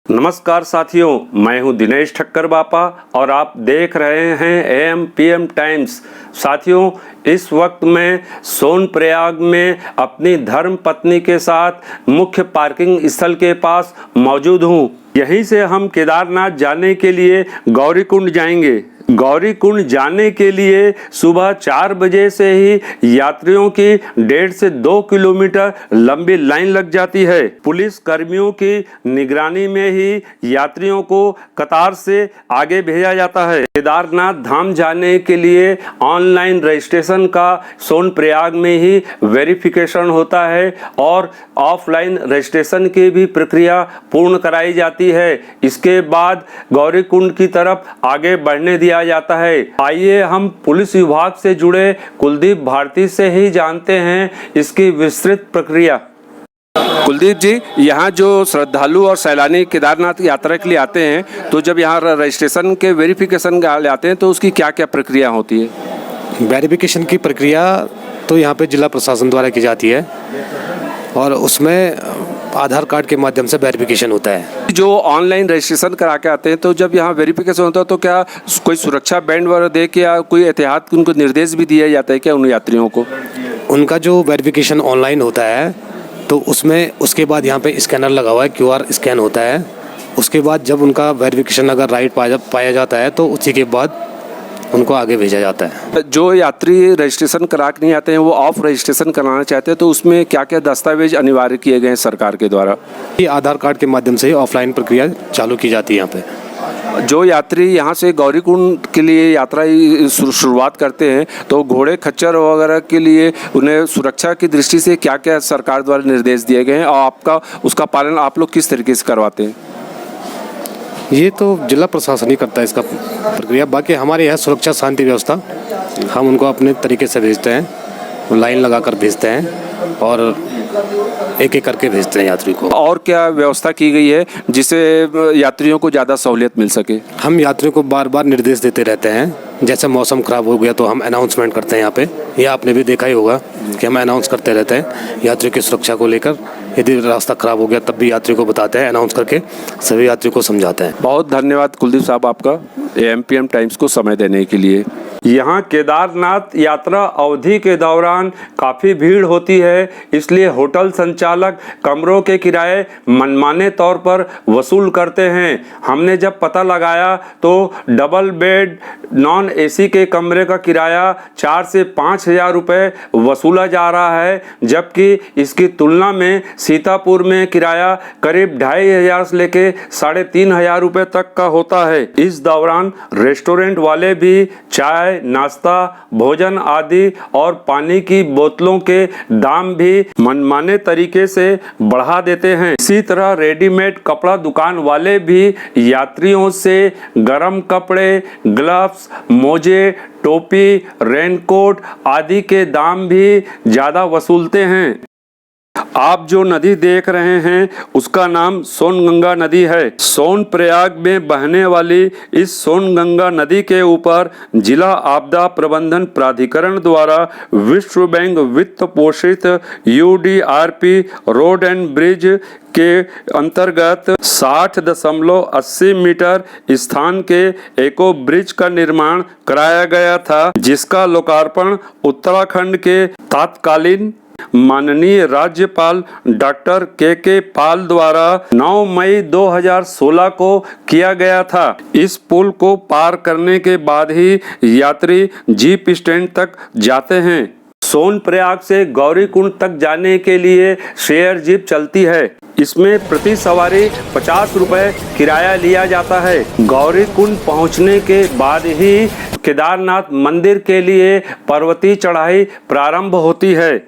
नमस्कार साथियों, मैं हूं दिनेश ठक्कर बापा और आप देख रहे हैं एएम-पीएम टाइम्स। साथियों, इस वक्त मैं सोनप्रयाग में अपनी धर्म पत्नी के साथ मुख्य पार्किंग स्थल के पास मौजूद हूं। यहीं से हम केदारनाथ जाने के लिए गौरीकुंड जाएंगे। गौरीकुंड जाने के लिए सुबह 4 बजे से ही यात्रियों की 1.5 से 2 किलोमीटर लंबी लाइन लग जाती है। पुलिस कर्मियों की निगरानी में ही यात्रियों को कतार से आगे भेजा जाता है। केदारनाथ धाम जाने के लिए ऑनलाइन रजिस्ट्रेशन का सोनप्रयाग में ही वेरिफिकेशन होता है और ऑफलाइन रजिस्ट्रेशन की भी प्रक्रिया पूर्ण कराई जाती है। इसके बाद गौरीकुंड की तरफ आगे बढ़ने दिया जाता है। आइए हम पुलिस विभाग से जुड़े कुलदीप भारती से ही जानते हैं इसकी विस्तृत प्रक्रिया। कुलदीप जी, यहाँ जो श्रद्धालु और सैलानी केदारनाथ यात्रा के लिए आते हैं, तो जब यहाँ रजिस्ट्रेशन के वेरिफिकेशन के आते हैं तो उसकी क्या क्या प्रक्रिया होती है? वेरिफिकेशन की प्रक्रिया तो यहाँ पे जिला प्रशासन द्वारा की जाती है और उसमें आधार कार्ड के माध्यम से वेरिफिकेशन होता है। जो ऑनलाइन रजिस्ट्रेशन करा के आते हैं तो जब यहाँ वेरिफिकेशन होता है तो क्या कोई सुरक्षा बैंड वगैरह दे के या कोई एहतियात उनको निर्देश भी दिया जाता है क्या उन यात्रियों को? उनका जो वेरिफिकेशन ऑनलाइन होता है तो उसमें उसके बाद यहाँ पे स्कैनर लगा हुआ है, QR स्कैन होता है। उसके बाद जब उनका वेरिफिकेशन अगर राइट पाया जाता है तो उसी के बाद उनको आगे भेजा जाता है। जो यात्री रजिस्ट्रेशन करा के नहीं आते हैं वो ऑफ रजिस्ट्रेशन कराना चाहते हैं तो उसमें क्या क्या दस्तावेज अनिवार्य किए गए हैं सरकार के द्वारा? ये आधार कार्ड के माध्यम से ऑफलाइन प्रक्रिया चालू की जाती है यहाँ पे। जो यात्री यहाँ से गौरीकुंड के लिए यात्रा शुरुआत करते हैं तो घोड़े खच्चर वगैरह के लिए उन्हें सुरक्षा की दृष्टि से क्या क्या सरकार द्वारा निर्देश दिए गए हैं और आपका उसका पालन आप लोग किस तरीके से करवाते हैं? ये तो जिला प्रशासन ही करता है इसका प्रक्रिया। बाकी हमारे यहाँ सुरक्षा शांति व्यवस्था हम उनको अपने तरीके से भेजते हैं, लाइन लगाकर भेजते हैं और एक एक करके भेजते हैं यात्री को। और क्या व्यवस्था की गई है जिससे यात्रियों को ज़्यादा सहूलियत मिल सके? हम यात्रियों को बार बार निर्देश देते रहते हैं। जैसे मौसम खराब हो गया तो हम अनाउंसमेंट करते हैं यहाँ पे। यह आपने भी देखा ही होगा कि हम अनाउंस करते रहते हैं यात्रियों की सुरक्षा को लेकर। यदि रास्ता खराब हो गया तब भी यात्री को बताते हैं, अनाउंस करके सभी यात्रियों को समझाते हैं। बहुत धन्यवाद कुलदीप साहब आपका एएम-पीएम टाइम्स को समय देने के लिए। यहाँ केदारनाथ यात्रा अवधि के दौरान काफ़ी भीड़ होती है, इसलिए होटल संचालक कमरों के किराए मनमाने तौर पर वसूल करते हैं। हमने जब पता लगाया तो डबल बेड नॉन एसी के कमरे का किराया 4 से 5 हज़ार रुपये वसूला जा रहा है, जबकि इसकी तुलना में सीतापुर में किराया करीब 2,500 से लेके 3,500 रुपये तक का होता है। इस दौरान रेस्टोरेंट वाले भी चाय, नाश्ता, भोजन आदि और पानी की बोतलों के दाम भी मनमाने तरीके से बढ़ा देते हैं। इसी तरह रेडीमेड कपड़ा दुकान वाले भी यात्रियों से गर्म कपड़े, ग्लव्स, मोजे, टोपी, रेनकोट आदि के दाम भी ज़्यादा वसूलते हैं। आप जो नदी देख रहे हैं उसका नाम सोनगंगा नदी है। सोनप्रयाग में बहने वाली इस सोनगंगा नदी के ऊपर जिला आपदा प्रबंधन प्राधिकरण द्वारा विश्व बैंक वित्त पोषित UDRP रोड एंड ब्रिज के अंतर्गत 60.80 मीटर स्थान के एको ब्रिज का निर्माण कराया गया था, जिसका लोकार्पण उत्तराखंड के तत्कालीन माननीय राज्यपाल डॉक्टर के पाल द्वारा 9 मई 2016 को किया गया था। इस पुल को पार करने के बाद ही यात्री जीप स्टैंड तक जाते हैं। सोनप्रयाग से गौरीकुंड तक जाने के लिए शेयर जीप चलती है। इसमें प्रति सवारी 50 रुपये किराया लिया जाता है। गौरीकुंड पहुंचने के बाद ही केदारनाथ मंदिर के लिए पर्वतीय चढ़ाई प्रारंभ होती है।